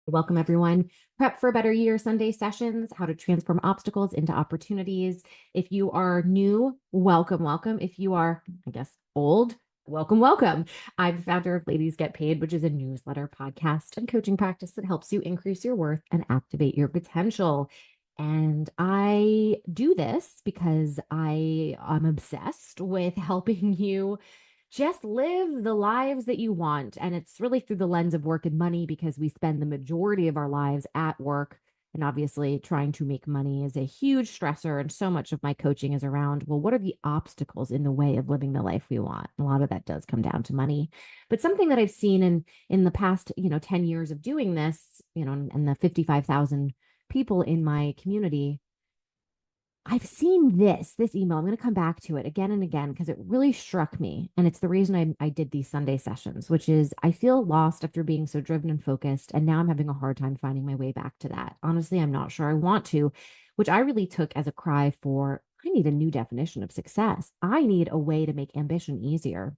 Welcome, everyone. Prep for a Better Year Sunday sessions, how to transform obstacles into opportunities. If you are new, welcome, welcome. If you are, I guess, old, welcome, welcome. I'm the founder of Ladies Get Paid, which is a newsletter, podcast, and coaching practice that helps you increase your worth and activate your potential. And I do this because I am obsessed with helping you just live the lives that you want. And it's really through the lens of work and money because we spend the majority of our lives at work. And obviously, trying to make money is a huge stressor. And so much of my coaching is around, well, what are the obstacles in the way of living the life we want? A lot of that does come down to money. But something that I've seen in the past, 10 years of doing this, and the 55,000 people in my community, I've seen this email. I'm going to come back to it again and again because it really struck me. And it's the reason I did these Sunday sessions, which is I feel lost after being so driven and focused. And now I'm having a hard time finding my way back to that. Honestly, I'm not sure I want to, which I really took as a cry for I need a new definition of success. I need a way to make ambition easier.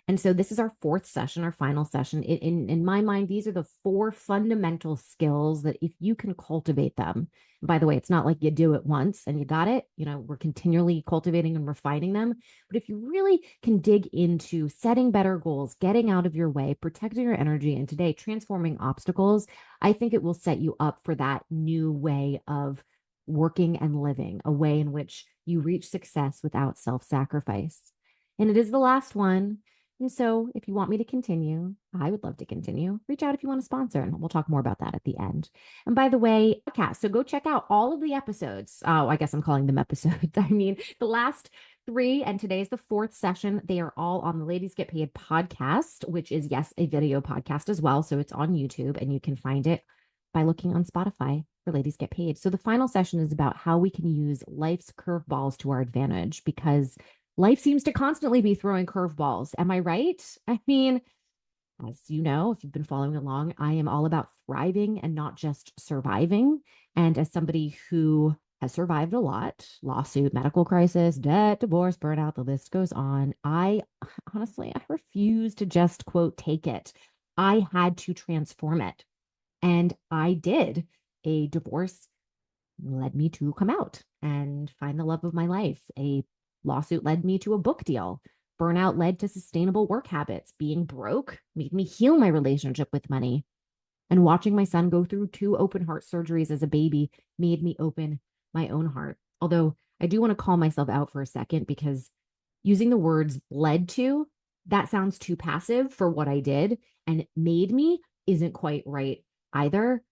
And so this is our fourth session, our final session. In my mind, these are the four fundamental skills that if you can cultivate them, by the way, it's not like you do it once and you got it. We're continually cultivating and refining them. But if you really can dig into setting better goals, getting out of your way, protecting your energy, and today transforming obstacles, I think it will set you up for that new way of working and living, a way in which you reach success without self-sacrifice. And it is the last one. And so, if you want me to continue, I would love to continue. Reach out if you want to sponsor, and we'll talk more about that at the end. And by the way, podcast. So go check out all of the episodes. Oh, I guess I'm calling them episodes. I mean, the last three, and today's the fourth session. They are all on the Ladies Get Paid podcast, which is, yes, a video podcast as well. So it's on YouTube, and you can find it by looking on Spotify for Ladies Get Paid. So the final session is about how we can use life's curveballs to our advantage because life seems to constantly be throwing curveballs. Am I right? I mean, as you know, if you've been following along, I am all about thriving and not just surviving. And as somebody who has survived a lot, lawsuit, medical crisis, debt, divorce, burnout, the list goes on. I honestly, I refuse to just quote, take it. I had to transform it. And I did. A divorce led me to come out and find the love of my life. A lawsuit led me to a book deal. Burnout led to sustainable work habits. Being broke made me heal my relationship with money. And watching my son go through two open heart surgeries as a baby made me open my own heart. Although I do want to call myself out for a second because using the words led to, that sounds too passive for what I did. And made me isn't quite right either.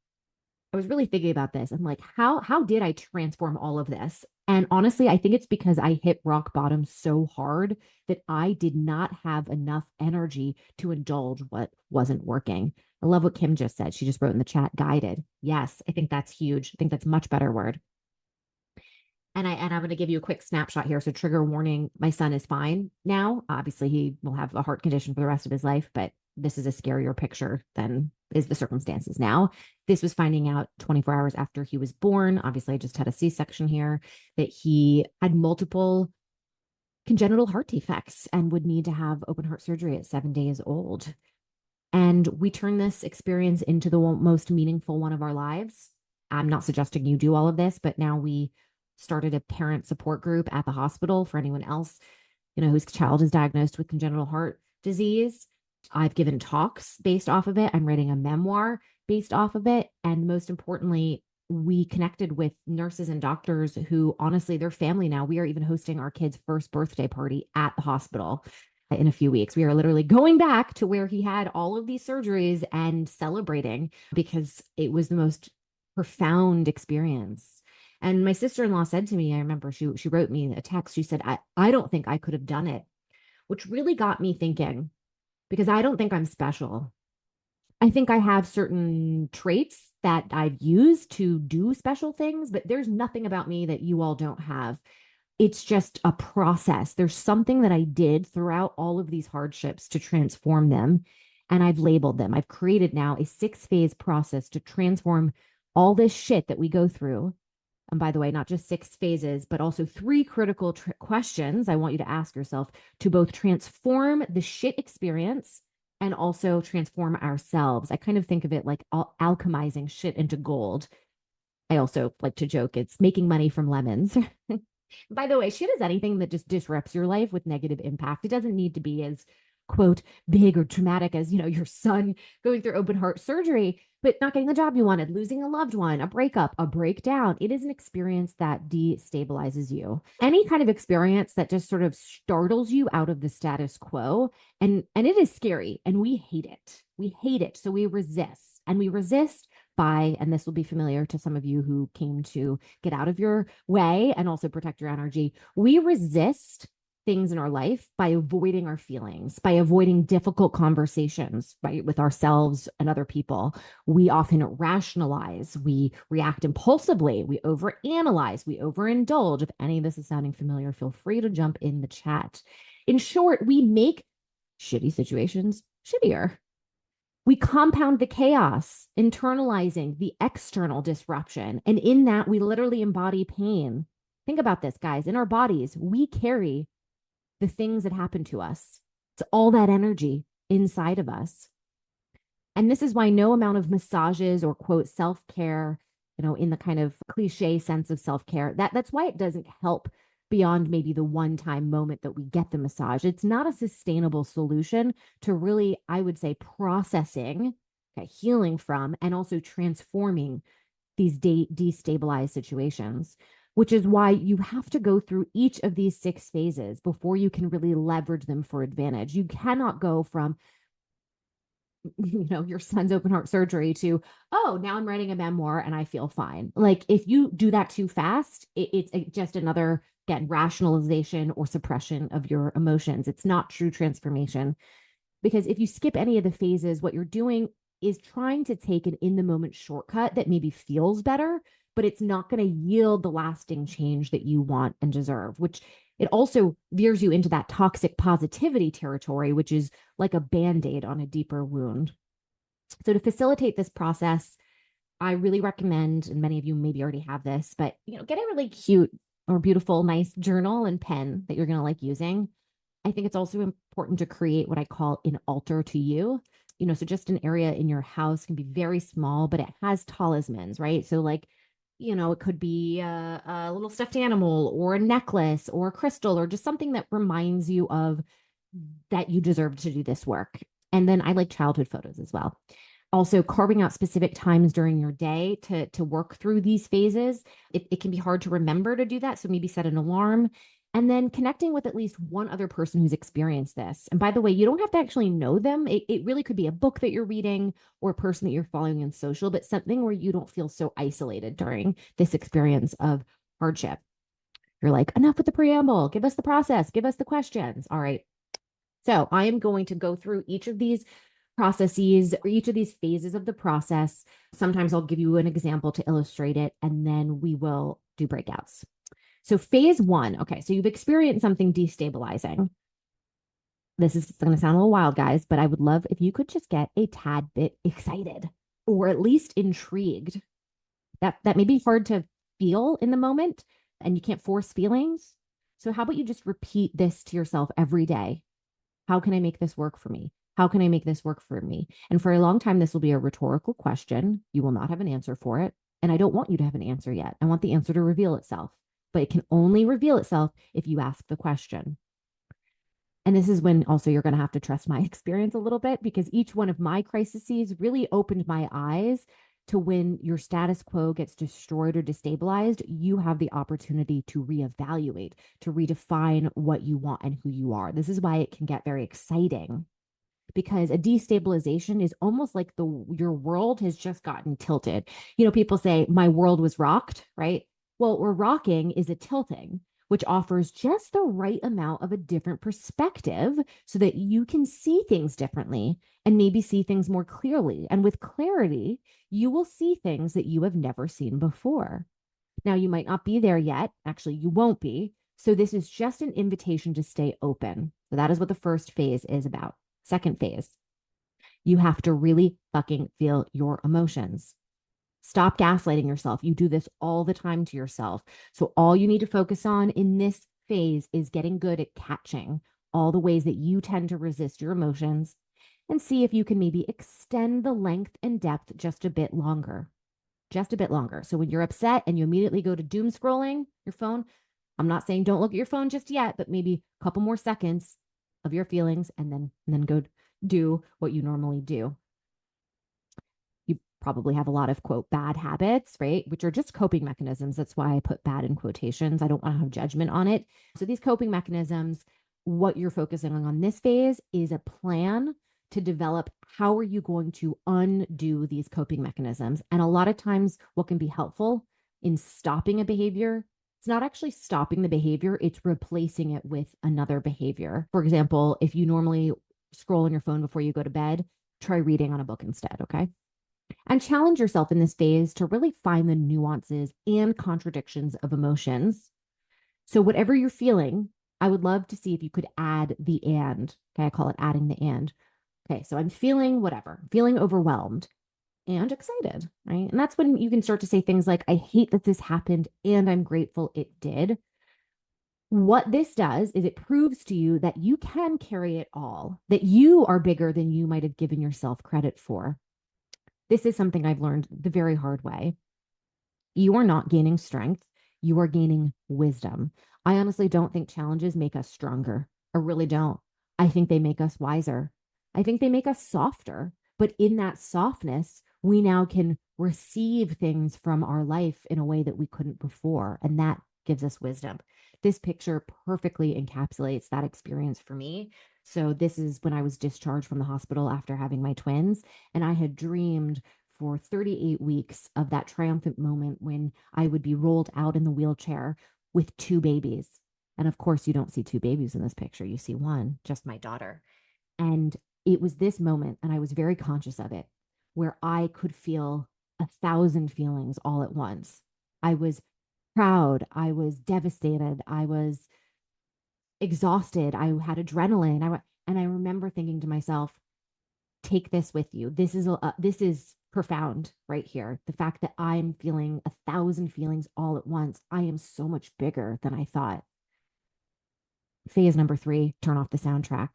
I was really thinking about this. I'm like, how did I transform all of this? And honestly, I think it's because I hit rock bottom so hard that I did not have enough energy to indulge what wasn't working. I love what Kim just said. She just wrote in the chat, guided. Yes, I think that's huge. I think that's a much better word. And I'm going to give you a quick snapshot here. So trigger warning, my son is fine now. Obviously, he will have a heart condition for the rest of his life, but this is a scarier picture than is the circumstances now. This was finding out 24 hours after he was born. Obviously, I just had a C-section here, that he had multiple congenital heart defects and would need to have open heart surgery at 7 days old. And we turn this experience into the most meaningful one of our lives. I'm not suggesting you do all of this, but now we started a parent support group at the hospital for anyone else, whose child is diagnosed with congenital heart disease. I've given talks based off of it. I'm writing a memoir based off of it. And most importantly, we connected with nurses and doctors who, honestly, they're family now. We are even hosting our kid's first birthday party at the hospital in a few weeks. We are literally going back to where he had all of these surgeries and celebrating because it was the most profound experience. And my sister-in-law said to me, I remember she wrote me a text. She said, I don't think I could have done it, which really got me thinking because I don't think I'm special. I think I have certain traits that I've used to do special things, but there's nothing about me that you all don't have. It's just a process. There's something that I did throughout all of these hardships to transform them, and I've labeled them. I've created now a 6-phase process to transform all this shit that we go through. And by the way, not just 6 phases, but also 3 critical questions I want you to ask yourself to both transform the shit experience and also transform ourselves. I kind of think of it like alchemizing shit into gold. I also like to joke it's making money from lemons. By the way, shit is anything that just disrupts your life with negative impact. It doesn't need to be as, quote, big or traumatic as, your son going through open heart surgery, but not getting the job you wanted, losing a loved one, a breakup, a breakdown. It is an experience that destabilizes you. Any kind of experience that just sort of startles you out of the status quo. And it is scary and we hate it. We hate it. So we resist. And we resist by, and this will be familiar to some of you who came to get out of your way and also protect your energy. We resist things in our life by avoiding our feelings, by avoiding difficult conversations, right, with ourselves and other people. We often rationalize, we react impulsively, we overanalyze, we overindulge. If any of this is sounding familiar, feel free to jump in the chat. In short, we make shitty situations shittier. We compound the chaos, internalizing the external disruption. And in that, we literally embody pain. Think about this, guys. In our bodies, we carry the things that happen to us. It's all that energy inside of us. And this is why no amount of massages or quote self-care, in the kind of cliche sense of self-care, that's why it doesn't help beyond maybe the one-time moment that we get the massage. It's not a sustainable solution to really, I would say, processing, okay, healing from, and also transforming these destabilized situations, which is why you have to go through each of these 6 phases before you can really leverage them for advantage. You cannot go from your son's open heart surgery to, oh, now I'm writing a memoir and I feel fine. Like if you do that too fast, it's just another, again, rationalization or suppression of your emotions. It's not true transformation. Because if you skip any of the phases, what you're doing is trying to take an in the moment shortcut that maybe feels better, but it's not going to yield the lasting change that you want and deserve, which it also veers you into that toxic positivity territory, which is like a band-aid on a deeper wound. So to facilitate this process, I really recommend, and many of you maybe already have this, but get a really cute or beautiful, nice journal and pen that you're going to like using. I think it's also important to create what I call an altar to you. So just an area in your house can be very small, but it has talismans, right? So like, it could be a little stuffed animal or a necklace or a crystal or just something that reminds you of that you deserve to do this work. And then I like childhood photos as well. Also, carving out specific times during your day to work through these phases. It can be hard to remember to do that. So maybe set an alarm. And then connecting with at least one other person who's experienced this. And by the way, you don't have to actually know them. It really could be a book that you're reading or a person that you're following in social, but something where you don't feel so isolated during this experience of hardship. You're like, enough with the preamble. Give us the process. Give us the questions. All right. So I am going to go through each of these processes or each of these phases of the process. Sometimes I'll give you an example to illustrate it, and then we will do breakouts. So phase 1, okay, so you've experienced something destabilizing. This is going to sound a little wild, guys, but I would love if you could just get a tad bit excited or at least intrigued. That may be hard to feel in the moment and you can't force feelings. So how about you just repeat this to yourself every day? How can I make this work for me? How can I make this work for me? And for a long time, this will be a rhetorical question. You will not have an answer for it. And I don't want you to have an answer yet. I want the answer to reveal itself, but it can only reveal itself if you ask the question. And this is when also you're going to have to trust my experience a little bit, because each one of my crises really opened my eyes to when your status quo gets destroyed or destabilized, you have the opportunity to reevaluate, to redefine what you want and who you are. This is why it can get very exciting, because a destabilization is almost like your world has just gotten tilted. People say my world was rocked, right? Well, where rocking is a tilting, which offers just the right amount of a different perspective so that you can see things differently and maybe see things more clearly. And with clarity, you will see things that you have never seen before. Now, you might not be there yet. Actually, you won't be. So this is just an invitation to stay open. So that is what the first phase is about. Second phase, you have to really fucking feel your emotions. Stop gaslighting yourself. You do this all the time to yourself. So all you need to focus on in this phase is getting good at catching all the ways that you tend to resist your emotions and see if you can maybe extend the length and depth just a bit longer. Just a bit longer. So when you're upset and you immediately go to doom scrolling your phone, I'm not saying don't look at your phone just yet, but maybe a couple more seconds of your feelings and then go do what you normally do. You probably have a lot of quote bad habits, right? Which are just coping mechanisms. That's why I put bad in quotations. I don't want to have judgment on it. So these coping mechanisms, what you're focusing on this phase is a plan to develop how are you going to undo these coping mechanisms. And a lot of times what can be helpful in stopping a behavior, it's not actually stopping the behavior, it's replacing it with another behavior. For example, if you normally scroll on your phone before you go to bed, try reading on a book instead, okay? And challenge yourself in this phase to really find the nuances and contradictions of emotions. So, whatever you're feeling, I would love to see if you could add the and. Okay, I call it adding the and. Okay, so I'm feeling whatever, feeling overwhelmed and excited, right? And that's when you can start to say things like, I hate that this happened and I'm grateful it did. What this does is it proves to you that you can carry it all, that you are bigger than you might have given yourself credit for. This is something I've learned the very hard way. You are not gaining strength, you are gaining wisdom. I honestly don't think challenges make us stronger. I really don't. I think they make us wiser. I think they make us softer. But in that softness, we now can receive things from our life in a way that we couldn't before. And that gives us wisdom. This picture perfectly encapsulates that experience for me. So, this is when I was discharged from the hospital after having my twins, and I had dreamed for 38 weeks of that triumphant moment when I would be rolled out in the wheelchair with two babies. And of course, you don't see two babies in this picture. You see one, just my daughter. And it was this moment, and I was very conscious of it, where I could feel 1,000 feelings all at once. I was proud. I was devastated. I was exhausted. I had adrenaline. And I remember thinking to myself, take this with you. This is profound right here. The fact that I'm feeling 1,000 feelings all at once. I am so much bigger than I thought. Phase number 3, turn off the soundtrack.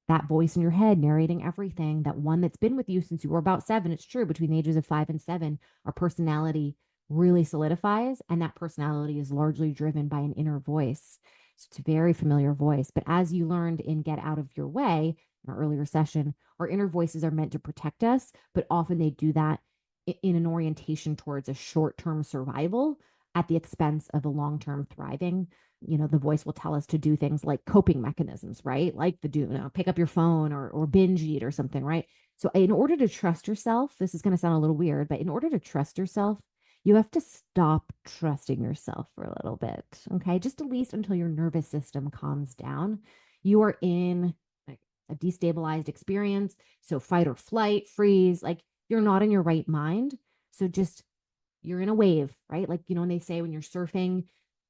That voice in your head narrating everything, that one that's been with you since you were about 7. It's true, between the ages of 5 and 7, our personality really solidifies, and that personality is largely driven by an inner voice. So it's a very familiar voice. But as you learned in Get Out of Your Way, in our earlier session, our inner voices are meant to protect us, but often they do that in an orientation towards a short term survival at the expense of a long term thriving. The voice will tell us to do things like coping mechanisms, right? Like pick up your phone or binge eat or something, right? So in order to trust yourself, this is going to sound a little weird, but in order to trust yourself, you have to stop trusting yourself for a little bit. Okay. Just at least until your nervous system calms down. You are in like a destabilized experience. So fight or flight, freeze, like you're not in your right mind. So just you're in a wave, right? Like, when they say when you're surfing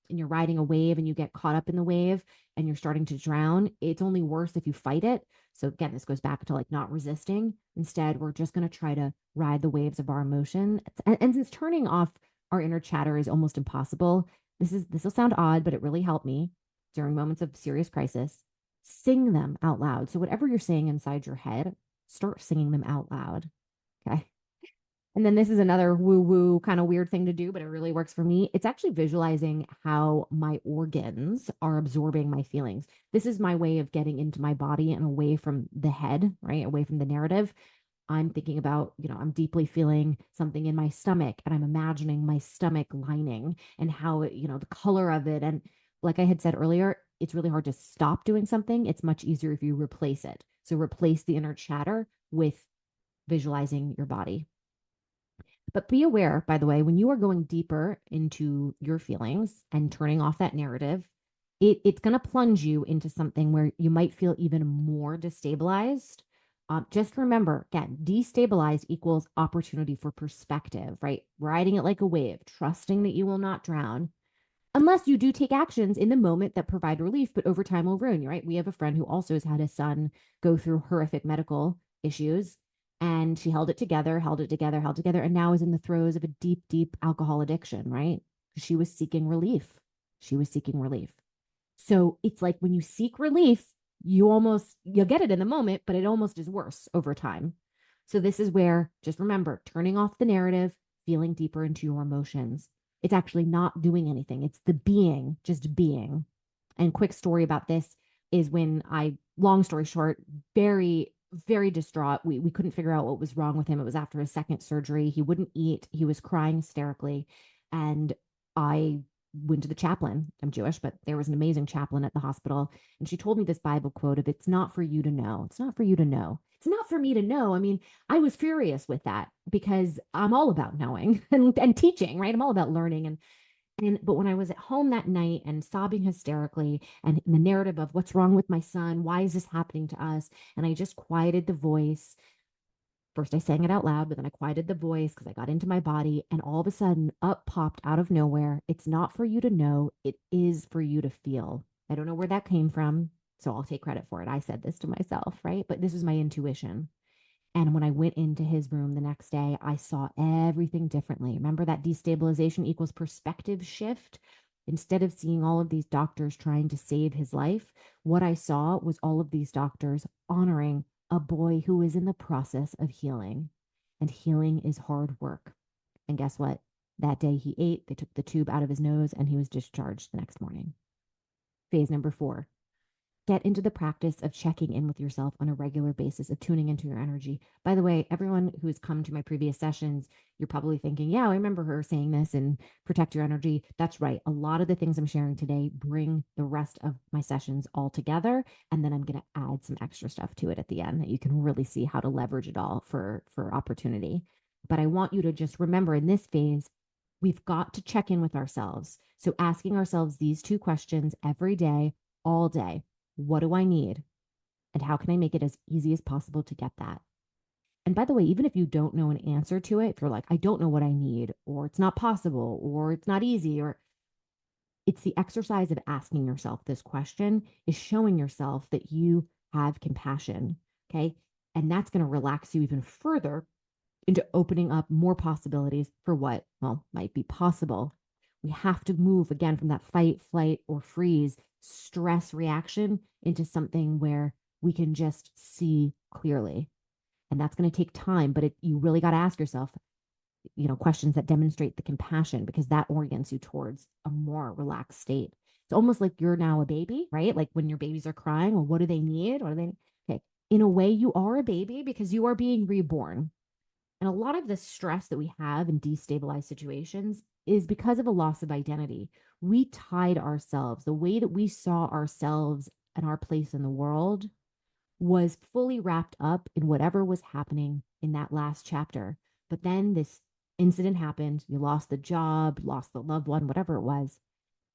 and you're riding a wave and you get caught up in the wave and you're starting to drown, it's only worse if you fight it. So again, this goes back to like not resisting. Instead, we're just going to try to ride the waves of our emotion. And since turning off our inner chatter is almost impossible, this will sound odd, but it really helped me during moments of serious crisis. Sing them out loud. So whatever you're saying inside your head, start singing them out loud. Okay. And then this is another woo woo kind of weird thing to do, but it really works for me. It's actually visualizing how my organs are absorbing my feelings. This is my way of getting into my body and away from the head, right? Away from the narrative. I'm thinking about, I'm deeply feeling something in my stomach, and I'm imagining my stomach lining and how it, the color of it. And like I had said earlier, it's really hard to stop doing something. It's much easier if you replace it. So replace the inner chatter with visualizing your body. But be aware, by the way, when you are going deeper into your feelings and turning off that narrative, it's going to plunge you into something where you might feel even more destabilized. Just remember, again, destabilized equals opportunity for perspective, right? Riding it like a wave, trusting that you will not drown, unless you do take actions in the moment that provide relief, but over time will ruin you, right? We have a friend who also has had a son go through horrific medical issues, and she held it together, held it together, held together, and now is in the throes of a deep, deep alcohol addiction, right? She was seeking relief. She was seeking relief. So it's like when you seek relief, you'll get it in the moment, but it almost is worse over time. So this is where, just remember, turning off the narrative, feeling deeper into your emotions. It's actually not doing anything. It's the being, just being. And quick story about this is when long story short, very, very distraught. We couldn't figure out what was wrong with him. It was after his second surgery. He wouldn't eat. He was crying hysterically. And I went to the chaplain. I'm Jewish, but there was an amazing chaplain at the hospital. And she told me this Bible quote of, it's not for you to know. It's not for you to know. It's not for me to know. I mean, I was furious with that because I'm all about knowing and teaching, right? I'm all about learning. But when I was at home that night and sobbing hysterically and the narrative of what's wrong with my son, why is this happening to us? And I just quieted the voice. First, I sang it out loud, but then I quieted the voice because I got into my body. And all of a sudden, up popped out of nowhere. It's not for you to know, it is for you to feel. I don't know where that came from. So I'll take credit for it. I said this to myself, right? But this is my intuition. And when I went into his room the next day, I saw everything differently. Remember that destabilization equals perspective shift? Instead of seeing all of these doctors trying to save his life, what I saw was all of these doctors honoring a boy who is in the process of healing. And healing is hard work. And guess what? That day he ate, they took the tube out of his nose, and he was discharged the next morning. Phase number 4, get into the practice of checking in with yourself on a regular basis, of tuning into your energy. By the way, everyone who's come to my previous sessions, you're probably thinking, yeah, I remember her saying this and protect your energy. That's right. A lot of the things I'm sharing today bring the rest of my sessions all together. And then I'm going to add some extra stuff to it at the end that you can really see how to leverage it all for opportunity. But I want you to just remember in this phase, we've got to check in with ourselves. So asking ourselves these 2 questions every day, all day. What do I need? And how can I make it as easy as possible to get that? And by the way, even if you don't know an answer to it, if you're like, I don't know what I need, or it's not possible, or it's not easy, or it's the exercise of asking yourself this question is showing yourself that you have compassion. Okay. And that's going to relax you even further into opening up more possibilities for what, well, might be possible. We have to move again from that fight, flight, or freeze stress reaction into something where we can just see clearly. And that's going to take time, but you really got to ask yourself, questions that demonstrate the compassion because that orients you towards a more relaxed state. It's almost like you're now a baby, right? Like when your babies are crying, well, what do they need? What do they? Okay. In a way, you are a baby because you are being reborn. And a lot of the stress that we have in destabilized situations is because of a loss of identity. We tied ourselves, the way that we saw ourselves and our place in the world was fully wrapped up in whatever was happening in that last chapter. But then this incident happened, you lost the job, lost the loved one, whatever it was.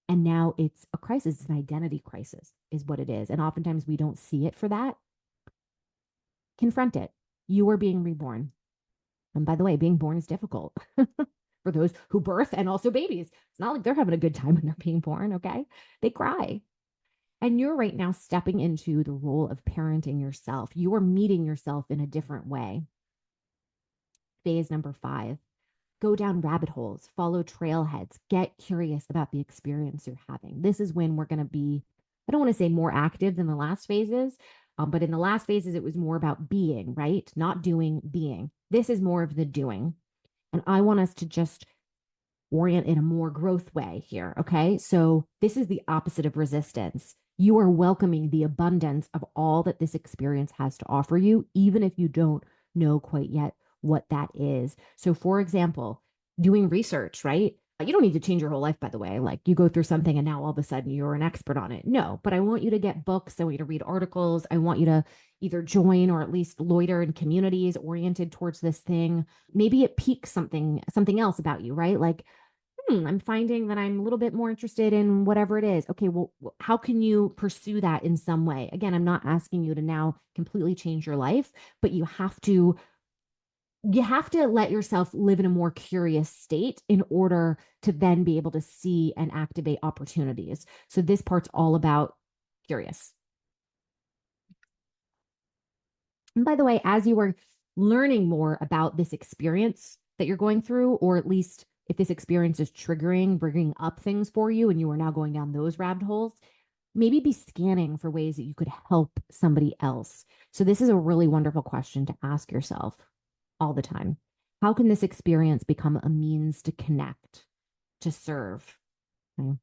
And now it's a crisis, it's an identity crisis, is what it is. And oftentimes we don't see it for that. Confront it. You are being reborn. And by the way, being born is difficult for those who birth and also babies. It's not like they're having a good time when they're being born, okay? They cry. And you're right now stepping into the role of parenting yourself. You are meeting yourself in a different way. Phase number 5, go down rabbit holes, follow trailheads, get curious about the experience you're having. This is when we're going to be, I don't want to say more active than the last phases, but in the last phases, it was more about being, right? Not doing, being. This is more of the doing. And I want us to just orient in a more growth way here. Okay. So this is the opposite of resistance. You are welcoming the abundance of all that this experience has to offer you, even if you don't know quite yet what that is. So, for example, doing research, right? You don't need to change your whole life, by the way. Like you go through something and now all of a sudden you're an expert on it. No, but I want you to get books. I want you to read articles. I want you to either join or at least loiter in communities oriented towards this thing. Maybe it piques something else about you, right? Like I'm finding that I'm a little bit more interested in whatever it is. Okay, well, how can you pursue that in some way? Again, I'm not asking you to now completely change your life, but you have to let yourself live in a more curious state in order to then be able to see and activate opportunities. So this part's all about curious. And by the way, as you are learning more about this experience that you're going through, or at least if this experience is triggering, bringing up things for you, and you are now going down those rabbit holes, maybe be scanning for ways that you could help somebody else. So, this is a really wonderful question to ask yourself all the time. How can this experience become a means to connect, to serve? Okay?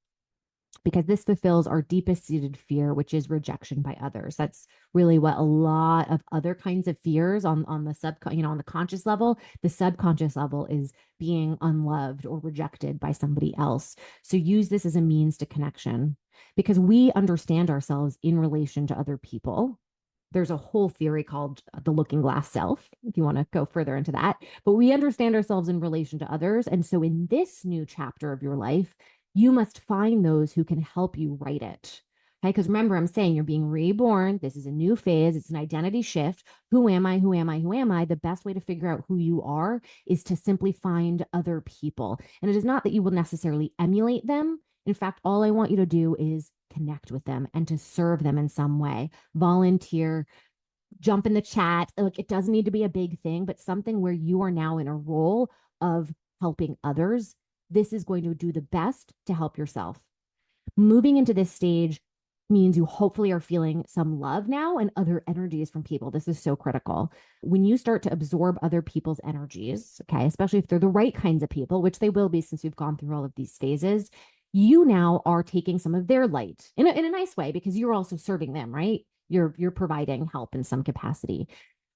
Because this fulfills our deepest seated fear, which is rejection by others. That's really what a lot of other kinds of fears on the on the conscious level, the subconscious level is being unloved or rejected by somebody else. So use this as a means to connection because we understand ourselves in relation to other people. There's a whole theory called the looking glass self, if you want to go further into that. But we understand ourselves in relation to others. And so in this new chapter of your life, you must find those who can help you write it. Okay. Because remember, I'm saying you're being reborn. This is a new phase. It's an identity shift. Who am I? Who am I? Who am I? The best way to figure out who you are is to simply find other people. And it is not that you will necessarily emulate them. In fact, all I want you to do is connect with them and to serve them in some way. Volunteer, jump in the chat. Like it doesn't need to be a big thing, but something where you are now in a role of helping others. This is going to do the best to help yourself. Moving into this stage means you hopefully are feeling some love now and other energies from people. This is so critical. When you start to absorb other people's energies, okay, especially if they're the right kinds of people, which they will be since we've gone through all of these phases, you now are taking some of their light in a nice way because you're also serving them, right? You're providing help in some capacity.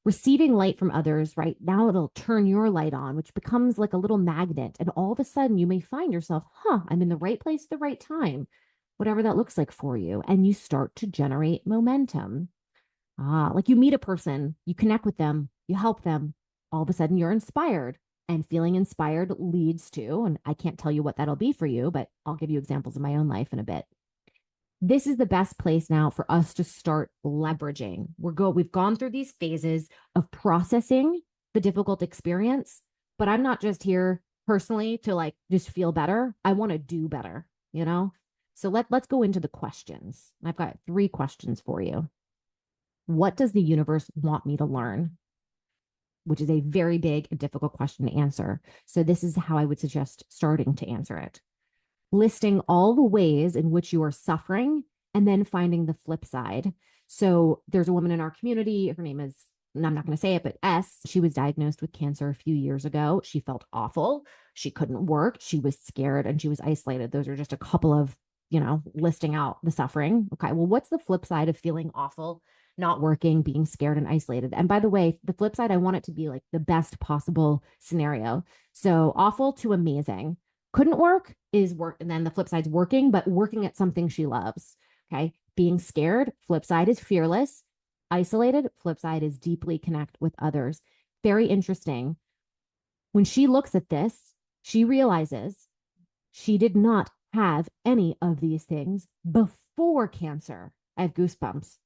Receiving light from others, right? Now it'll turn your light on, which becomes like a little magnet. And all of a sudden you may find yourself, I'm in the right place at the right time, whatever that looks like for you. And you start to generate momentum. Like you meet a person, you connect with them, you help them. All of a sudden you're inspired. And feeling inspired leads to, and I can't tell you what that'll be for you, but I'll give you examples of my own life in a bit. This is the best place now for us to start leveraging. We've gone through these phases of processing the difficult experience, but I'm not just here personally to like just feel better. I want to do better, you know? So let's go into the questions. I've got 3 questions for you. What does the universe want me to learn? Which is a very big and difficult question to answer. So this is how I would suggest starting to answer it, listing all the ways in which you are suffering and then finding the flip side. So there's a woman in our community. Her name is, and I'm not going to say it, but S. She was diagnosed with cancer a few years ago. She felt awful. She couldn't work. She was scared and she was isolated. Those are just a couple of, listing out the suffering. Okay. Well, what's the flip side of feeling awful, not working, being scared and isolated? And by the way, the flip side, I want it to be like the best possible scenario. So awful to amazing. Couldn't work is work. And then the flip side's working, but working at something she loves. Okay. Being scared, flip side is fearless. Isolated, flip side is deeply connect with others. Very interesting. When she looks at this, she realizes she did not have any of these things before cancer. I have goosebumps.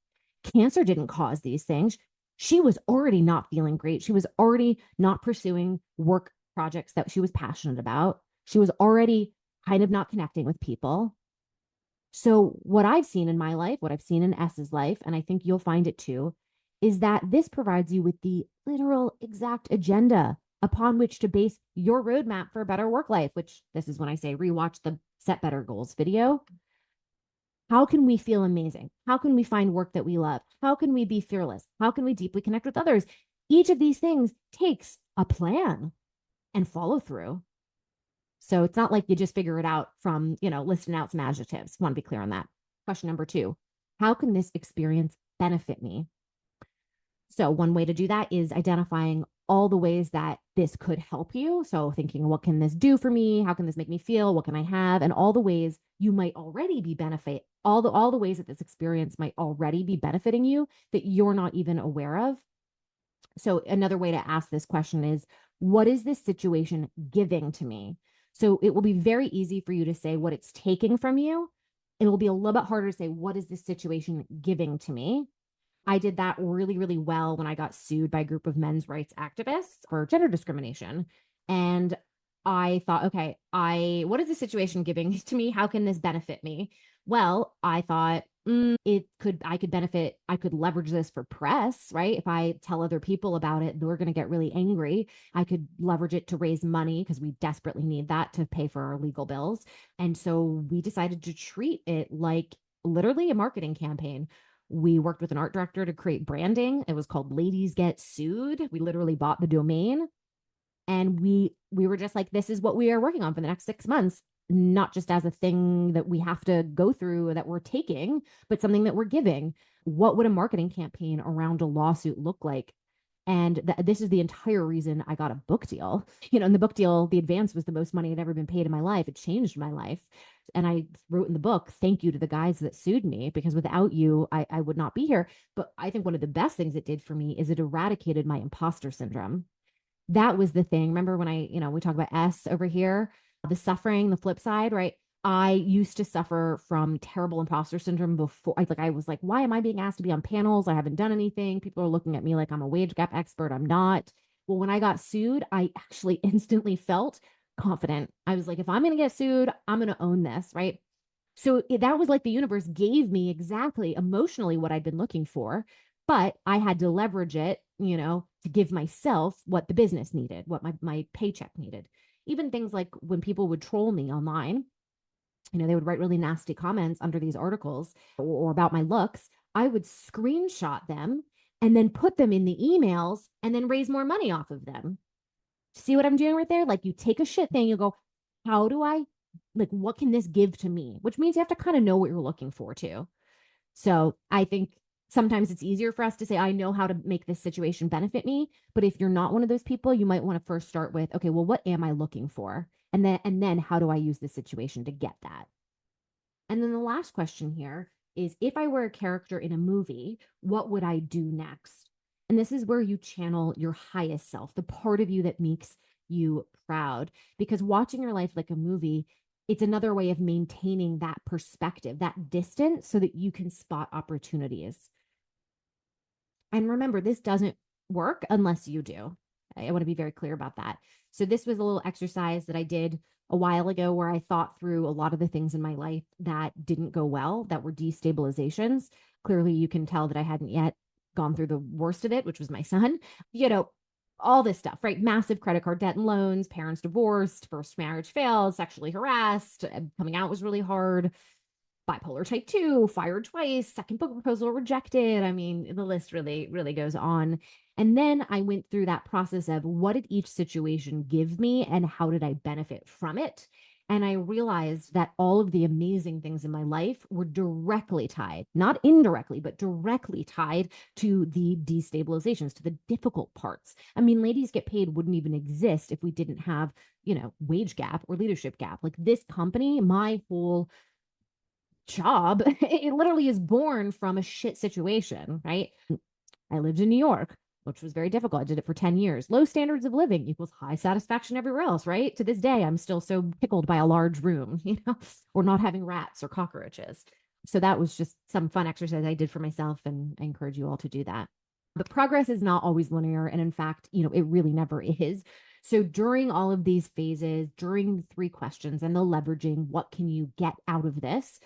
Cancer didn't cause these things. She was already not feeling great. She was already not pursuing work projects that she was passionate about. She was already kind of not connecting with people. So, what I've seen in my life, what I've seen in S's life, and I think you'll find it too, is that this provides you with the literal exact agenda upon which to base your roadmap for a better work life, which this is when I say rewatch the Set Better Goals video. How can we feel amazing? How can we find work that we love? How can we be fearless? How can we deeply connect with others? Each of these things takes a plan and follow through. So it's not like you just figure it out from, listing out some adjectives. I want to be clear on that. Question number 2, how can this experience benefit me? So one way to do that is identifying all the ways that this could help you. So thinking, what can this do for me? How can this make me feel? What can I have? And all the ways you might already be benefit, all the ways that this experience might already be benefiting you that you're not even aware of. So another way to ask this question is, what is this situation giving to me? So it will be very easy for you to say what it's taking from you. It will be a little bit harder to say, what is this situation giving to me? I did that really, really well when I got sued by a group of men's rights activists for gender discrimination. And I thought, okay, what is the situation giving to me? How can this benefit me? Well, I thought I could leverage this for press, right? If I tell other people about it, they're going to get really angry. I could leverage it to raise money because we desperately need that to pay for our legal bills. And so we decided to treat it like literally a marketing campaign. We worked with an art director to create branding. It was called Ladies Get Sued. We literally bought the domain, and we were just like, this is what we are working on for the next 6 months, not just as a thing that we have to go through that we're taking, but something that we're giving. What would a marketing campaign around a lawsuit look like? And this is the entire reason I got a book deal. In the book deal, the advance was the most money I'd ever been paid in my life. It changed my life. And I wrote in the book, thank you to the guys that sued me, because without you, I would not be here. But I think one of the best things it did for me is it eradicated my imposter syndrome. That was the thing. Remember when we talk about S over here, the suffering, the flip side, right? I used to suffer from terrible imposter syndrome before. I was like, why am I being asked to be on panels? I haven't done anything. People are looking at me like I'm a wage gap expert. I'm not. Well, when I got sued, I actually instantly felt confident. I was like, if I'm going to get sued, I'm going to own this, right? So that was like the universe gave me exactly emotionally what I'd been looking for, but I had to leverage it, to give myself what the business needed, what my paycheck needed. Even things like when people would troll me online, they would write really nasty comments under these articles or about my looks. I would screenshot them and then put them in the emails and then raise more money off of them. See what I'm doing right there? Like, you take a shit thing, you go, how do I, like, what can this give to me? Which means you have to kind of know what you're looking for too. So I think sometimes it's easier for us to say, I know how to make this situation benefit me. But if you're not one of those people, you might want to first start with, okay, well, what am I looking for? And then how do I use this situation to get that? And then the last question here is, if I were a character in a movie, what would I do next? And this is where you channel your highest self, the part of you that makes you proud. Because watching your life like a movie, it's another way of maintaining that perspective, that distance, so that you can spot opportunities. And remember, this doesn't work unless you do. I want to be very clear about that. So, this was a little exercise that I did a while ago where I thought through a lot of the things in my life that didn't go well, that were destabilizations. Clearly, you can tell that I hadn't yet gone through the worst of it, which was my son. You know, all this stuff, right? Massive credit card debt and loans, parents divorced, first marriage failed, sexually harassed, coming out was really hard, bipolar type 2, fired twice, second book proposal rejected. I mean, the list really, really goes on. And then I went through that process of, what did each situation give me and how did I benefit from it? And I realized that all of the amazing things in my life were directly tied, not indirectly, but directly tied to the destabilizations, to the difficult parts. I mean, Ladies Get Paid wouldn't even exist if we didn't have, wage gap or leadership gap. Like, this company, my whole job, it literally is born from a shit situation, right? I lived in New York, which was very difficult. I did it for 10 years. Low standards of living equals high satisfaction everywhere else, right? To this day, I'm still so tickled by a large room, or not having rats or cockroaches. So that was just some fun exercise I did for myself, and I encourage you all to do that. But progress is not always linear. And in fact, it really never is. So during all of these phases, during the three questions and the leveraging, what can you get out of this?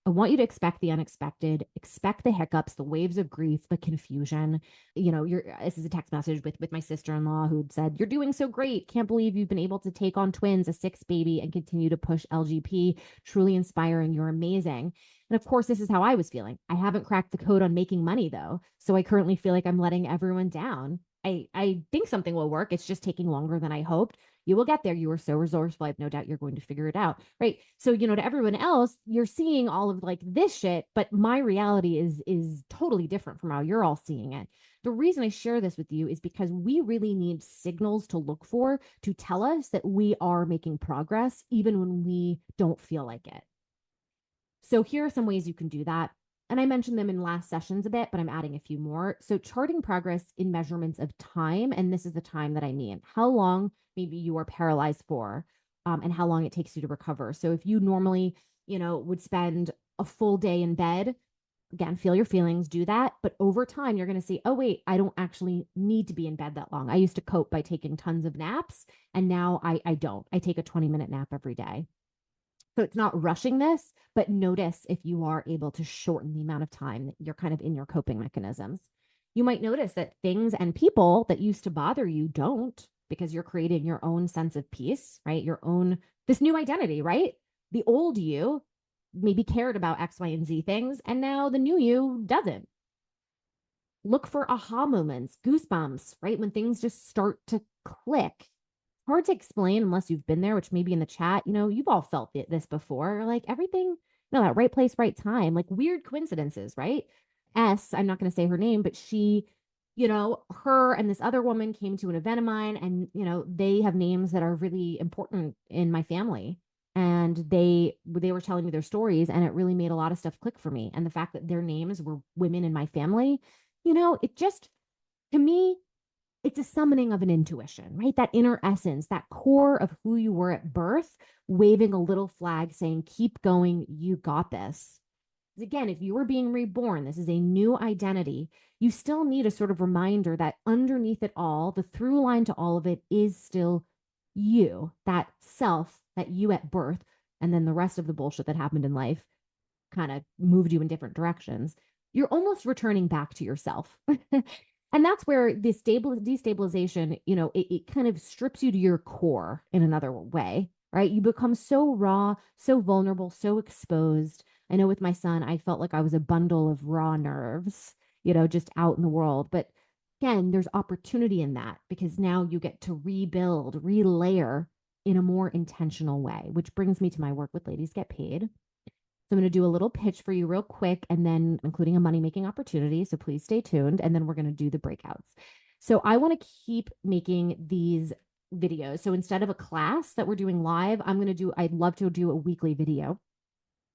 I want you to expect the unexpected, expect the hiccups, the waves of grief, the confusion. This is a text message with my sister-in-law who said, "You're doing so great. Can't believe you've been able to take on twins, a sixth baby, and continue to push LGP. Truly inspiring. You're amazing." And of course, this is how I was feeling. I haven't cracked the code on making money though. So I currently feel like I'm letting everyone down. I think something will work. It's just taking longer than I hoped. You will get there. You are so resourceful. I have no doubt you're going to figure it out. Right. So, to everyone else, you're seeing all of like this shit, but my reality is totally different from how you're all seeing it. The reason I share this with you is because we really need signals to look for to tell us that we are making progress, even when we don't feel like it. So here are some ways you can do that. And I mentioned them in last sessions a bit, but I'm adding a few more. So charting progress in measurements of time, and this is the time that I mean. How long maybe you are paralyzed for, and how long it takes you to recover. So if you normally, would spend a full day in bed, again, feel your feelings, do that. But over time, you're going to see, oh, wait, I don't actually need to be in bed that long. I used to cope by taking tons of naps, and now I don't. I take a 20-minute nap every day. So it's not rushing this, but notice if you are able to shorten the amount of time that you're kind of in your coping mechanisms. You might notice that things and people that used to bother you don't, because you're creating your own sense of peace, right? This new identity, right? The old you maybe cared about X, Y, and Z things, and now the new you doesn't. Look for aha moments, goosebumps, right? When things just start to click. Hard to explain unless you've been there, which maybe in the chat, you've all felt this before. Like everything, that right place, right time, like weird coincidences, right? I'm not going to say her name, but she, her and this other woman came to an event of mine, and, they have names that are really important in my family. And they were telling me their stories, and it really made a lot of stuff click for me. And the fact that their names were women in my family, it just, to me, it's a summoning of an intuition, right? That inner essence, that core of who you were at birth, waving a little flag saying, keep going, you got this. Again, if you were being reborn, this is a new identity. You still need a sort of reminder that underneath it all, the through line to all of it is still you, that self, that you at birth, and then the rest of the bullshit that happened in life kind of moved you in different directions. You're almost returning back to yourself. And that's where this destabilization, it kind of strips you to your core in another way, right? You become so raw, so vulnerable, so exposed. I know with my son, I felt like I was a bundle of raw nerves, just out in the world. But again, there's opportunity in that because now you get to rebuild, relayer in a more intentional way, which brings me to my work with Ladies Get Paid. So I'm going to do a little pitch for you real quick and then including a money making opportunity. So please stay tuned. And then we're going to do the breakouts. So I want to keep making these videos. So instead of a class that we're doing live, I'd love to do a weekly video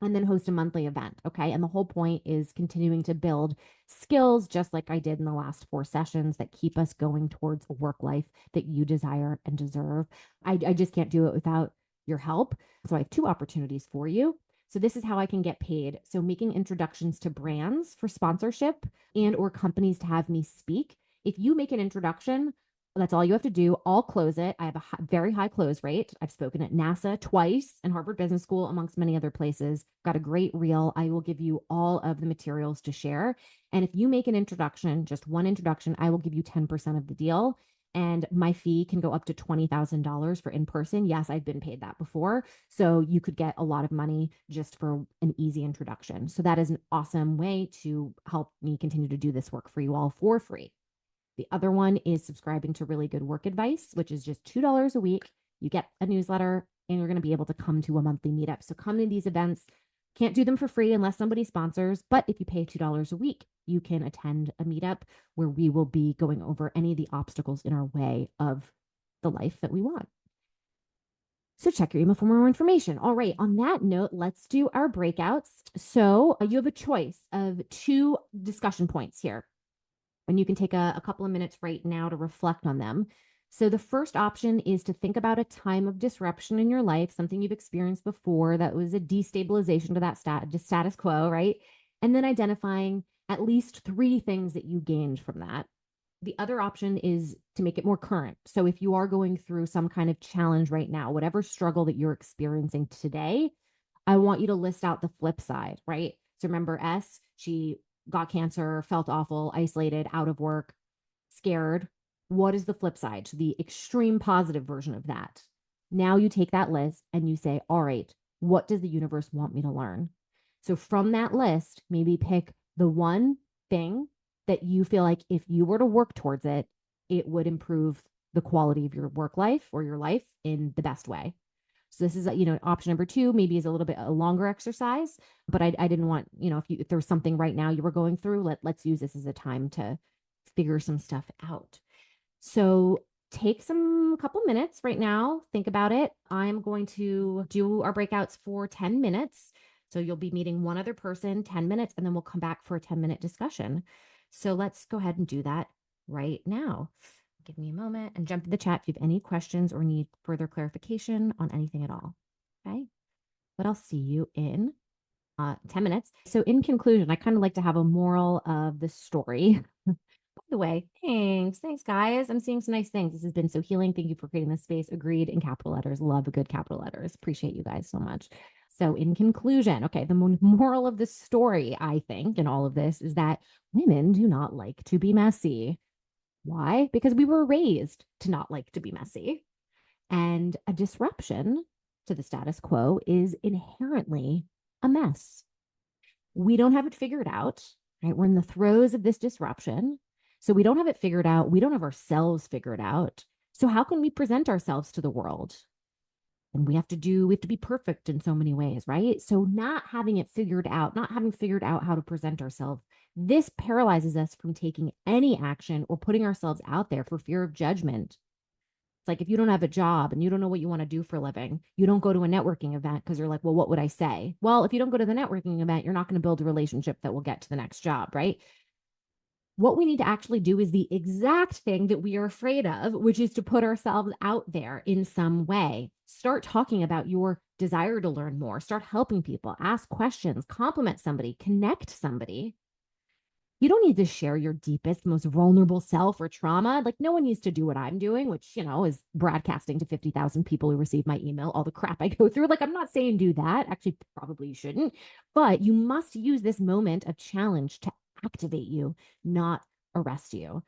and then host a monthly event. Okay. And the whole point is continuing to build skills, just like I did in the last 4 sessions, that keep us going towards a work life that you desire and deserve. I just can't do it without your help. So I have 2 opportunities for you. So this is how I can get paid. So making introductions to brands for sponsorship and or companies to have me speak. If you make an introduction, that's all you have to do. I'll close it. I have a very high close rate. I've spoken at NASA twice and Harvard Business School, amongst many other places. Got a great reel. I will give you all of the materials to share. And if you make an introduction, just one introduction, I will give you 10% of the deal. And my fee can go up to $20,000 for in person. Yes, I've been paid that before. So you could get a lot of money just for an easy introduction. So that is an awesome way to help me continue to do this work for you all for free. The other one is subscribing to Really Good Work Advice, which is just $2 a week. You get a newsletter and you're going to be able to come to a monthly meetup. So come to these events. Can't do them for free unless somebody sponsors. But if you pay $2 a week, you can attend a meetup where we will be going over any of the obstacles in our way of the life that we want. So check your email for more information. All right. On that note, let's do our breakouts. So you have a choice of 2 discussion points here, and you can take a couple of minutes right now to reflect on them. So the first option is to think about a time of disruption in your life, something you've experienced before that was a destabilization to that status quo, right? And then identifying at least 3 things that you gained from that. The other option is to make it more current. So if you are going through some kind of challenge right now, whatever struggle that you're experiencing today, I want you to list out the flip side, right? So remember she got cancer, felt awful, isolated, out of work, scared. What is the flip side to the extreme positive version of that? Now you take that list and you say, all right, what does the universe want me to learn? So from that list, maybe pick the one thing that you feel like if you were to work towards it, it would improve the quality of your work life or your life in the best way. So this is, option number 2, maybe is a little bit a longer exercise, but I didn't want, if there was something right now you were going through, let's use this as a time to figure some stuff out. So take some couple minutes right now, think about it. I'm going to do our breakouts for 10 minutes. So you'll be meeting one other person, 10 minutes, and then we'll come back for a 10-minute discussion. So let's go ahead and do that right now. Give me a moment and jump in the chat if you have any questions or need further clarification on anything at all. Okay. But I'll see you in 10 minutes. So in conclusion, I kind of like to have a moral of the story. By the way, thanks. Thanks, guys. I'm seeing some nice things. This has been so healing. Thank you for creating this space. Agreed in capital letters. Love a good capital letters. Appreciate you guys so much. So in conclusion, okay, the moral of the story, I think, in all of this is that women do not like to be messy. Why? Because we were raised to not like to be messy. And a disruption to the status quo is inherently a mess. We don't have it figured out, right? We're in the throes of this disruption. So we don't have it figured out. We don't have ourselves figured out. So how can we present ourselves to the world? And we have to be perfect in so many ways, right? So not having it figured out, not having figured out how to present ourselves, this paralyzes us from taking any action or putting ourselves out there for fear of judgment. It's like if you don't have a job and you don't know what you want to do for a living, you don't go to a networking event because you're like, well, what would I say? Well, if you don't go to the networking event, you're not going to build a relationship that will get to the next job, right? What we need to actually do is the exact thing that we are afraid of, which is to put ourselves out there in some way. Start talking about your desire to learn more, start helping people, ask questions, compliment somebody, connect somebody. You don't need to share your deepest, most vulnerable self or trauma. Like, no one needs to do what I'm doing, which, is broadcasting to 50,000 people who receive my email, all the crap I go through. Like, I'm not saying do that. Actually, probably you shouldn't. But you must use this moment of challenge to activate you, not arrest you.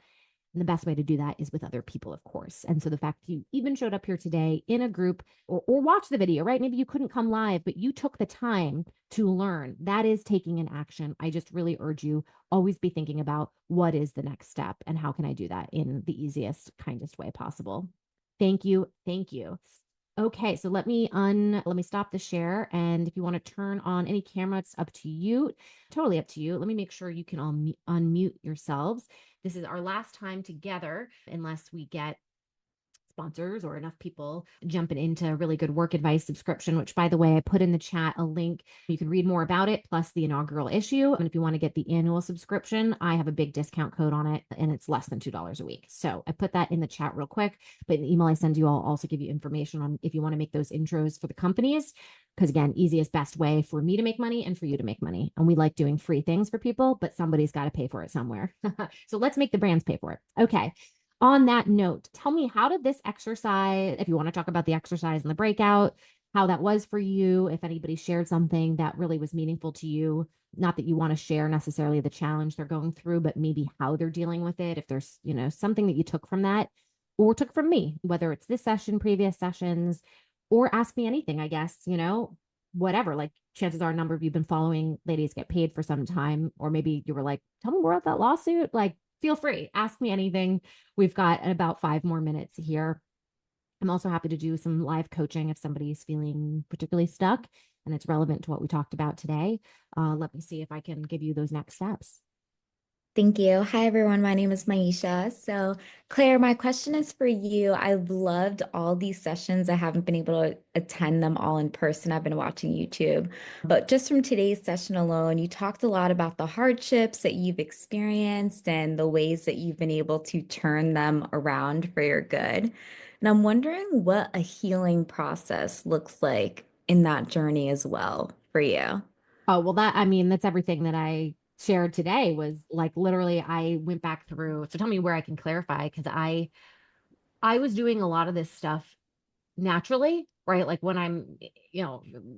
And the best way to do that is with other people, of course. And so the fact you even showed up here today in a group or watch the video, right? Maybe you couldn't come live, but you took the time to learn. That is taking an action. I just really urge you always be thinking about what is the next step and how can I do that in the easiest, kindest way possible. Thank you. Thank you. Okay, so let me stop the share. And if you want to turn on any camera, it's up to you. Totally up to you. Let me make sure you can all unmute yourselves. This is our last time together, unless we get sponsors or enough people jumping into a really good work advice subscription, which by the way, I put in the chat a link. You can read more about it, plus the inaugural issue. And if you want to get the annual subscription, I have a big discount code on it and it's less than $2 a week. So I put that in the chat real quick, but in the email I send you, I'll also give you information on if you want to make those intros for the companies. Because again, easiest, best way for me to make money and for you to make money. And we like doing free things for people, but somebody's got to pay for it somewhere. So let's make the brands pay for it. Okay. On that note, tell me, how did this exercise, if you want to talk about the exercise and the breakout, how that was for you, if anybody shared something that really was meaningful to you, not that you want to share necessarily the challenge they're going through, but maybe how they're dealing with it. If there's, something that you took from that or took from me, whether it's this session, previous sessions, or ask me anything, I guess, whatever. Like chances are a number of you have been following Ladies Get Paid for some time, or maybe you were like, tell me more about that lawsuit. Like, feel free, ask me anything. We've got about 5 more minutes here. I'm also happy to do some live coaching if somebody's feeling particularly stuck and it's relevant to what we talked about today. Let me see if I can give you those next steps. Thank you. Hi, everyone. My name is Maisha. So, Claire, my question is for you. I've loved all these sessions. I haven't been able to attend them all in person. I've been watching YouTube. But just from today's session alone, you talked a lot about the hardships that you've experienced and the ways that you've been able to turn them around for your good. And I'm wondering what a healing process looks like in that journey as well for you. Oh, well, that's everything that I shared today was like literally I went back through. So tell me where I can clarify because I was doing a lot of this stuff naturally, right? Like when I'm,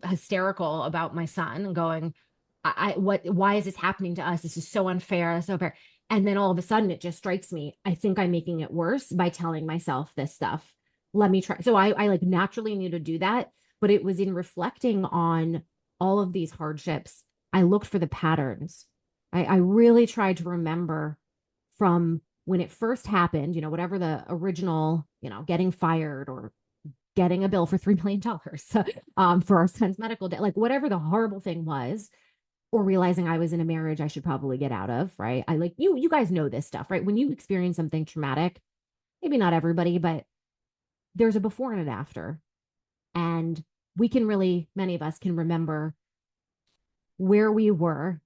hysterical about my son and going, why is this happening to us? This is so unfair. That's so unfair. And then all of a sudden it just strikes me. I think I'm making it worse by telling myself this stuff. Let me try. So I like naturally knew to do that, but it was in reflecting on all of these hardships. I looked for the patterns. I really tried to remember from when it first happened, whatever the original, getting fired or getting a bill for $3 million for our son's medical debt, like whatever the horrible thing was, or realizing I was in a marriage I should probably get out of, right? I like you guys know this stuff, right? When you experience something traumatic, maybe not everybody, but there's a before and an after. And many of us can remember where we were,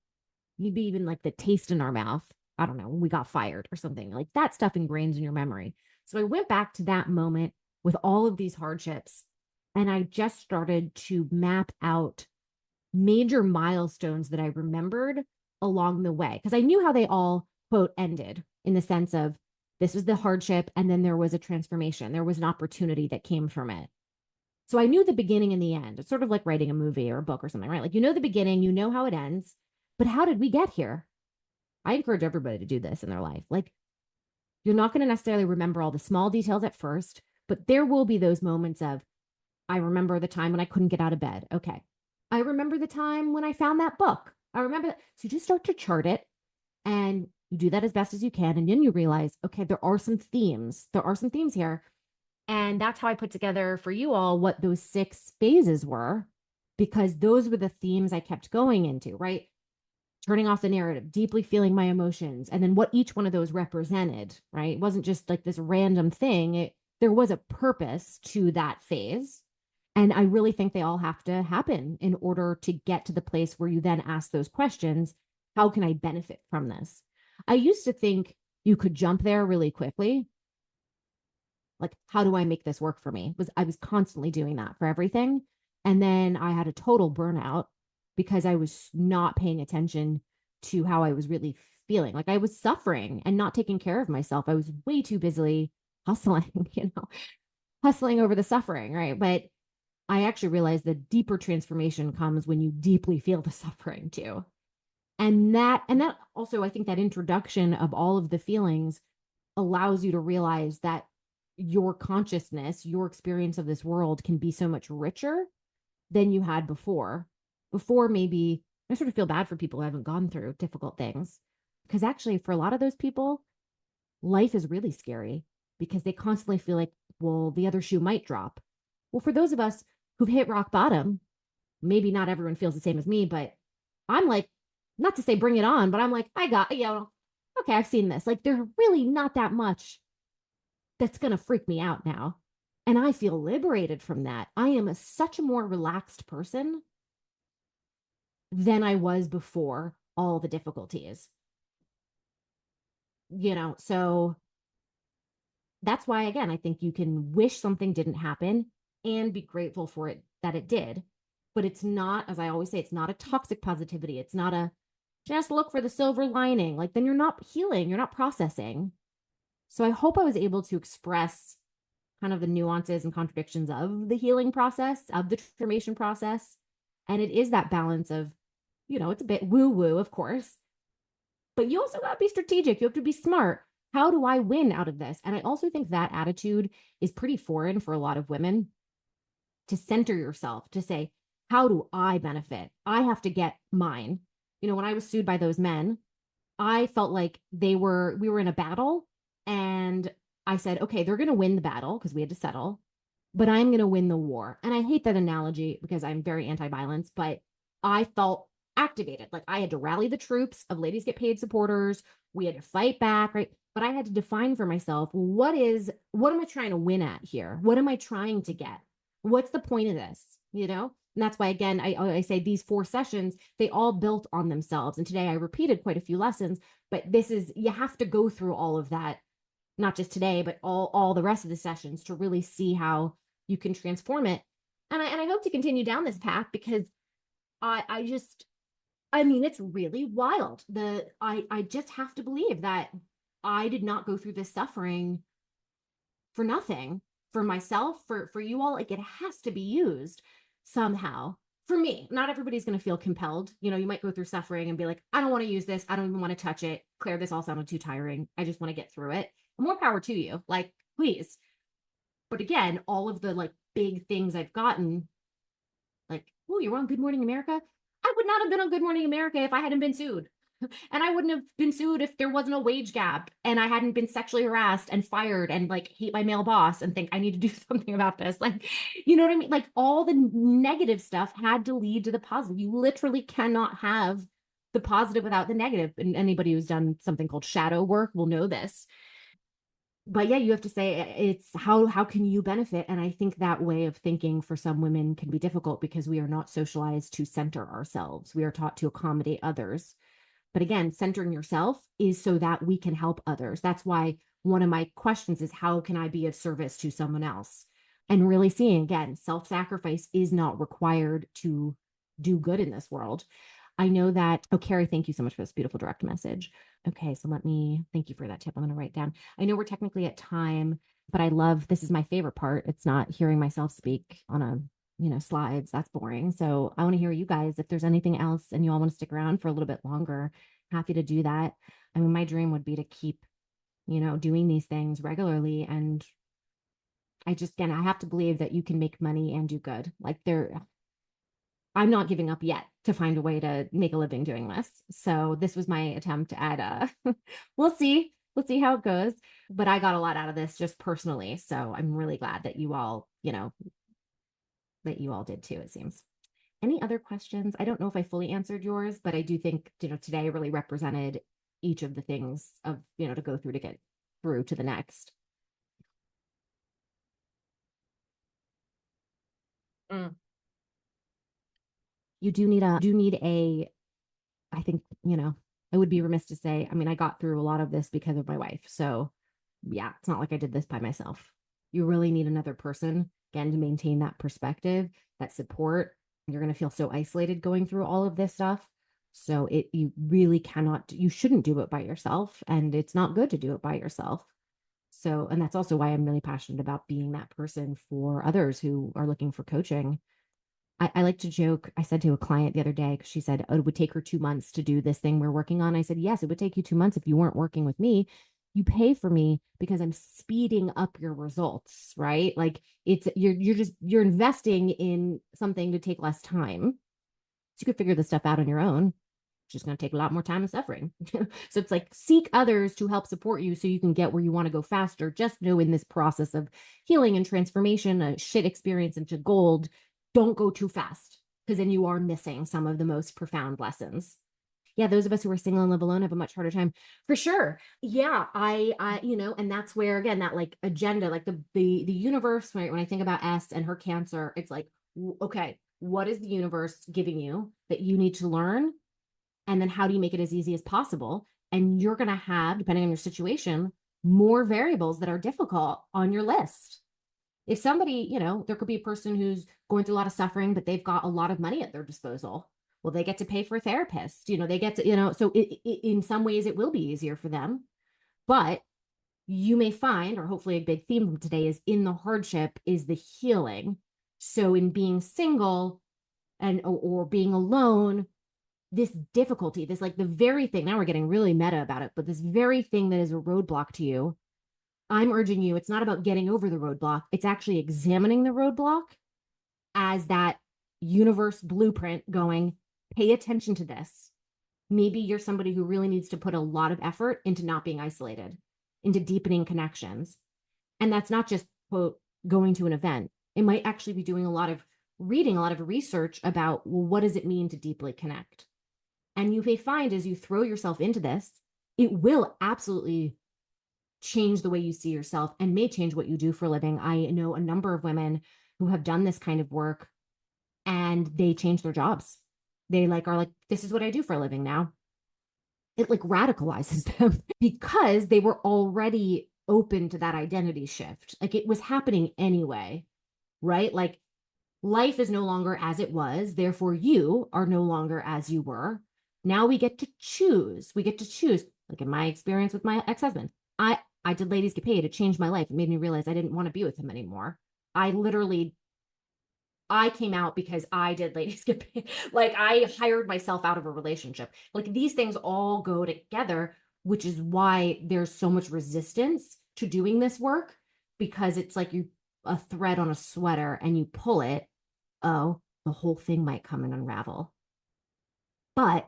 maybe even like the taste in our mouth. I don't know, when we got fired or something like that stuff ingrains in your memory. So I went back to that moment with all of these hardships and I just started to map out major milestones that I remembered along the way because I knew how they all, quote, ended in the sense of this was the hardship and then there was a transformation. There was an opportunity that came from it. So I knew the beginning and the end. It's sort of like writing a movie or a book or something, right? Like the beginning, you know how it ends, but how did we get here? I encourage everybody to do this in their life. Like you're not going to necessarily remember all the small details at first, but there will be those moments of, I remember the time when I couldn't get out of bed. Okay. I remember the time when I found that book. I remember that. So you just start to chart it and you do that as best as you can. And then you realize, okay, there are some themes. There are some themes here. And that's how I put together for you all what those 6 phases were, because those were the themes I kept going into, right? Turning off the narrative, deeply feeling my emotions, and then what each one of those represented, right? It wasn't just like this random thing. There was a purpose to that phase. And I really think they all have to happen in order to get to the place where you then ask those questions. How can I benefit from this? I used to think you could jump there really quickly. Like, how do I make this work for me? I was constantly doing that for everything. And then I had a total burnout because I was not paying attention to how I was really feeling. Like I was suffering and not taking care of myself. I was way too busily hustling, hustling over the suffering, right? But I actually realized the deeper transformation comes when you deeply feel the suffering too. And that also, I think that introduction of all of the feelings allows you to realize that your consciousness, your experience of this world can be so much richer than you had before. Before, maybe I sort of feel bad for people who haven't gone through difficult things because actually, for a lot of those people, life is really scary because they constantly feel like, well, the other shoe might drop. Well, for those of us who've hit rock bottom, maybe not everyone feels the same as me, but I'm like, not to say bring it on, but I'm like, I got, okay, I've seen this. Like, there's really not that much that's going to freak me out now. And I feel liberated from that. I am such a more relaxed person than I was before all the difficulties, So that's why, again, I think you can wish something didn't happen and be grateful for it that it did. But it's not, as I always say, it's not a toxic positivity. It's not a just look for the silver lining. Like, then you're not healing, you're not processing. So I hope I was able to express kind of the nuances and contradictions of the healing process, of the transformation process. And it is that balance of, it's a bit woo woo, of course, but you also got to be strategic. You have to be smart. How do I win out of this? And I also think that attitude is pretty foreign for a lot of women, to center yourself, to say, how do I benefit? I have to get mine. When I was sued by those men, I felt like we were in a battle, and I said, okay, they're going to win the battle because we had to settle, but I'm going to win the war. And I hate that analogy because I'm very anti-violence, but I felt activated. Like I had to rally the troops of Ladies Get Paid supporters. We had to fight back, right? But I had to define for myself, what am I trying to win at here? What am I trying to get? What's the point of this? And that's why, again, I say these 4 sessions, they all built on themselves. And today I repeated quite a few lessons, but you have to go through all of that, not just today, but all the rest of the sessions to really see how you can transform it. And I hope to continue down this path because I just, I mean, it's really wild. I just have to believe that I did not go through this suffering for nothing, for myself, for you all. Like, it has to be used somehow. For me, not everybody's going to feel compelled. You might go through suffering and be like, I don't want to use this. I don't even want to touch it. Claire, this all sounded too tiring. I just want to get through it. More power to you. Like, please. But again, all of the like big things I've gotten, like, oh, you're on Good Morning America. I would not have been on Good Morning America if I hadn't been sued. And I wouldn't have been sued if there wasn't a wage gap and I hadn't been sexually harassed and fired and like hate my male boss and think I need to do something about this. Like, you know what I mean? Like, all the negative stuff had to lead to the positive. You literally cannot have the positive without the negative. And anybody who's done something called shadow work will know this. But yeah, you have to say, it's how can you benefit? And I think that way of thinking for some women can be difficult because we are not socialized to center ourselves. We are taught to accommodate others. But again, centering yourself is so that we can help others. That's why one of my questions is, how can I be of service to someone else? And really seeing, again, self-sacrifice is not required to do good in this world. I know that, oh, Carrie, thank you so much for this beautiful direct message. Okay, so thank you for that tip. I'm going to write down. I know we're technically at time, but this is my favorite part. It's not hearing myself speak on slides. That's boring. So I want to hear you guys. If there's anything else and you all want to stick around for a little bit longer, happy to do that. I mean, my dream would be to keep, doing these things regularly. And I have to believe that you can make money and do good. Like, I'm not giving up yet to find a way to make a living doing this. So this was my attempt at we'll see. We'll see how it goes. But I got a lot out of this just personally. So I'm really glad that you all, that you all did too, it seems. Any other questions? I don't know if I fully answered yours, but I do think, today really represented each of the things of, to go through to get through to the next. Mm. You do need a, I think, I would be remiss to say, I mean, I got through a lot of this because of my wife. So yeah, it's not like I did this by myself. You really need another person, again, to maintain that perspective, that support. You're going to feel so isolated going through all of this stuff. So you really cannot, you shouldn't do it by yourself. And it's not good to do it by yourself. So, and that's also why I'm really passionate about being that person for others who are looking for coaching. I like to joke. I said to a client the other day, because she said, oh, it would take her 2 months to do this thing we're working on. I said, yes, it would take you 2 months if you weren't working with me. You pay for me because I'm speeding up your results, right? Like you're investing in something to take less time. So you could figure this stuff out on your own. It's just going to take a lot more time and suffering. So it's like seek others to help support you so you can get where you want to go faster. Just know in this process of healing and transformation, a shit experience into gold, don't go too fast because then you are missing some of the most profound lessons. Yeah, those of us who are single and live alone have a much harder time for sure. Yeah, and that's where again that like agenda, like the universe. Right, when I think about S and her cancer, it's like, okay, what is the universe giving you that you need to learn, and then how do you make it as easy as possible? And you're going to have, depending on your situation, more variables that are difficult on your list. If somebody, there could be a person who's going through a lot of suffering, but they've got a lot of money at their disposal. Well, they get to pay for a therapist. They get to, so in some ways it will be easier for them. But you may find, or hopefully a big theme from today is in the hardship is the healing. So in being single or being alone, this difficulty, this like the very thing, now we're getting really meta about it, but this very thing that is a roadblock to you, I'm urging you, it's not about getting over the roadblock. It's actually examining the roadblock as that universe blueprint going, pay attention to this. Maybe you're somebody who really needs to put a lot of effort into not being isolated, into deepening connections. And that's not just, quote, going to an event. It might actually be doing a lot of reading, a lot of research about, well, what does it mean to deeply connect? And you may find as you throw yourself into this, it will absolutely change the way you see yourself and may change what you do for a living. I know a number of women who have done this kind of work and they change their jobs. They are like, this is what I do for a living now. It like radicalizes them because they were already open to that identity shift. Like it was happening anyway, right? Like life is no longer as it was. Therefore, you are no longer as you were. Now we get to choose. We get to choose. Like in my experience with my ex-husband, I did Ladies Get Paid. It changed my life. It made me realize I didn't want to be with him anymore. I literally, I came out because I did Ladies Get Paid. Like I hired myself out of a relationship. Like these things all go together, which is why there's so much resistance to doing this work because it's like you a thread on a sweater and you pull it, oh, the whole thing might come and unravel. But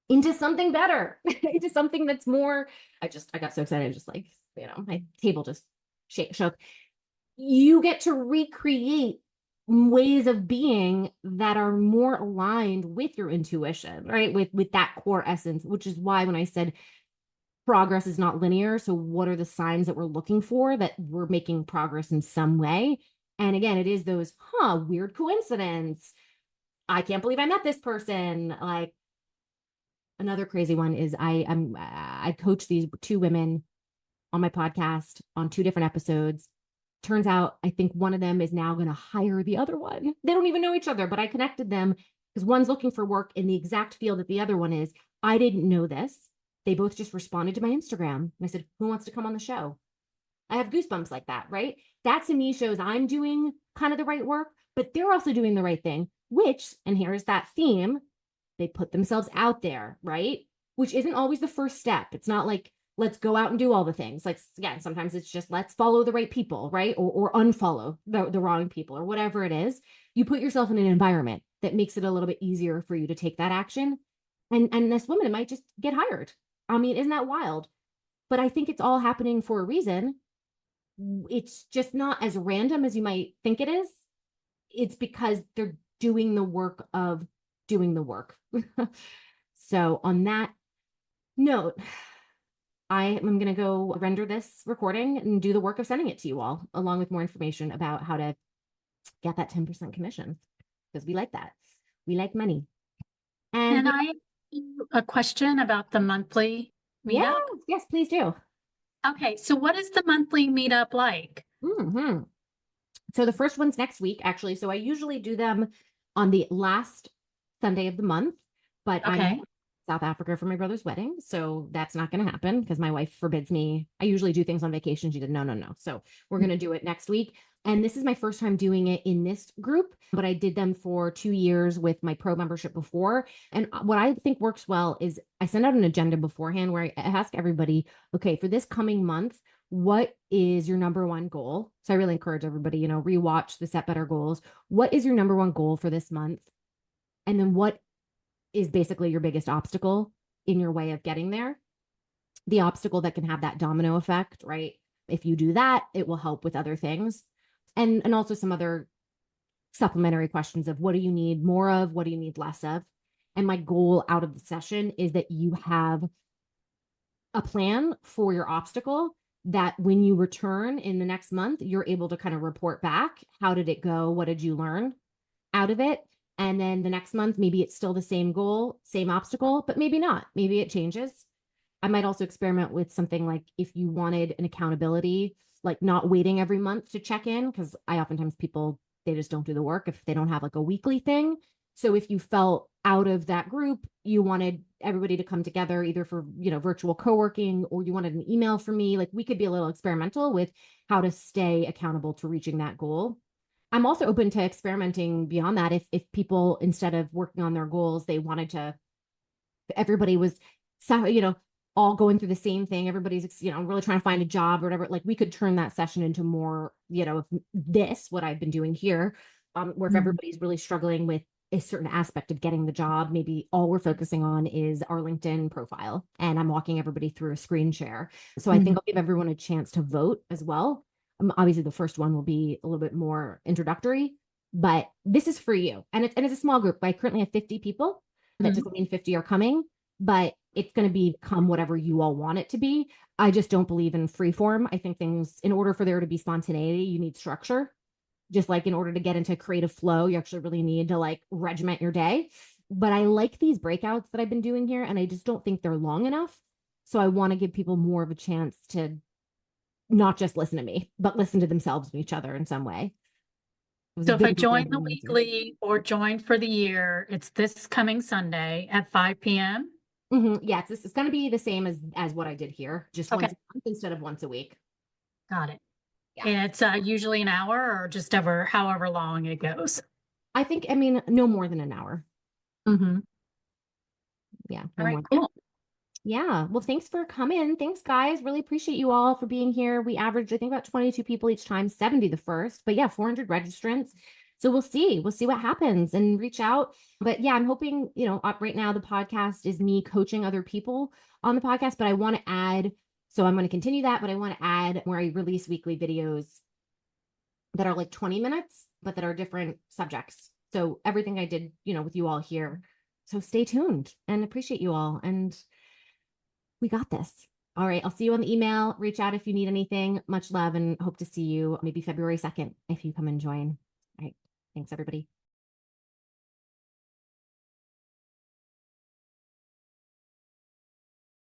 into something better, into something that's more. I got so excited, just like, my table just shook. You get to recreate ways of being that are more aligned with your intuition, right? With that core essence, which is why when I said progress is not linear. So what are the signs that we're looking for that we're making progress in some way? And again, it is those, weird coincidence. I can't believe I met this person. Like another crazy one is I coach these two women on my podcast on two different episodes. Turns out I think one of them is now going to hire the other one. They don't even know each other, but I connected them because one's looking for work in the exact field that the other one is. I didn't know this. They both just responded to my Instagram. And I said, who wants to come on the show? I have goosebumps like that, right? That to me shows I'm doing kind of the right work, but they're also doing the right thing, which, and here's that theme, they put themselves out there, right? Which isn't always the first step. It's not like, let's go out and do all the things. Like, again, sometimes it's just let's follow the right people, right? Or unfollow the wrong people or whatever it is. You put yourself in an environment that makes it a little bit easier for you to take that action. And this woman might just get hired. I mean, isn't that wild? But I think it's all happening for a reason. It's just not as random as you might think it is. It's because they're doing the work of doing the work. So on that note, I am going to go render this recording and do the work of sending it to you all, along with more information about how to get that 10% commission, because we like that. We like money. And Can I ask you a question about the monthly yeah, meetup? yes, please do. Okay, so what is the monthly meetup like? Hmm. So the first one's next week, actually. So I usually do them on the last Sunday of the month, but I'm Okay. South Africa for my brother's wedding. So that's not going to happen because my wife forbids me. I usually do things on vacation. She did no, no, no. So we're going to do it next week. And this is my first time doing it in this group, but I did them for 2 years with my pro membership before. And what I think works well is I send out an agenda beforehand where I ask everybody, okay, for this coming month, what is your number one goal? So I really encourage everybody, rewatch the Set Better Goals. What is your number one goal for this month? And then what is basically your biggest obstacle in your way of getting there? The obstacle that can have that domino effect, right? If you do that, it will help with other things. And also some other supplementary questions of what do you need more of? What do you need less of? And my goal out of the session is that you have a plan for your obstacle that when you return in the next month, you're able to kind of report back. How did it go? What did you learn out of it? And then the next month, maybe it's still the same goal, same obstacle, but maybe not. Maybe it changes. I might also experiment with something like if you wanted an accountability, like not waiting every month to check in, because I oftentimes people, they just don't do the work if they don't have like a weekly thing. So if you felt out of that group, you wanted everybody to come together either for, virtual co-working, or you wanted an email from me, like we could be a little experimental with how to stay accountable to reaching that goal. I'm also open to experimenting beyond that. If people, instead of working on their goals, they wanted to, everybody was, so, all going through the same thing. Everybody's, really trying to find a job or whatever. Like we could turn that session into more, this, what I've been doing here, where if Mhm. everybody's really struggling with a certain aspect of getting the job, maybe all we're focusing on is our LinkedIn profile. And I'm walking everybody through a screen share. So I think Mhm. I'll give everyone a chance to vote as well. Obviously, the first one will be a little bit more introductory, but this is for you. And it's a small group. I currently have 50 people. That Mhm. doesn't mean 50 are coming, but it's going to become whatever you all want it to be. I just don't believe in free form. I think things, in order for there to be spontaneity, you need structure. Just like in order to get into creative flow, you actually really need to like regiment your day. But I like these breakouts that I've been doing here, and I just don't think they're long enough. So I want to give people more of a chance to not just listen to me, but listen to themselves and each other in some way. It was a So if I big goal join of the mine this year. weekly or join for the year, it's this coming Sunday at 5 p.m. Yeah, it's going to be the same as what I did here, just Okay, once a month instead of once a week. got it. Yeah. And it's usually an hour or just ever however long it goes. I think, I mean, no more than an hour. Mm-hmm. Yeah, All no right, more. cool. Yeah. Well, thanks for coming. Thanks, guys. Really appreciate you all for being here. We averaged, I think, about 22 people each time, 70 the first, but yeah, 400 registrants. So we'll see. We'll see what happens and reach out. But yeah, I'm hoping, right now the podcast is me coaching other people on the podcast, but I want to add, so I'm going to continue that, but I want to add where I release weekly videos that are like 20 minutes, but that are different subjects. So everything I did, with you all here. So stay tuned and appreciate you all. And we got this. All right. I'll see you on the email. Reach out if you need anything. Much love and hope to see you maybe February 2nd if you come and join. All right. Thanks, everybody.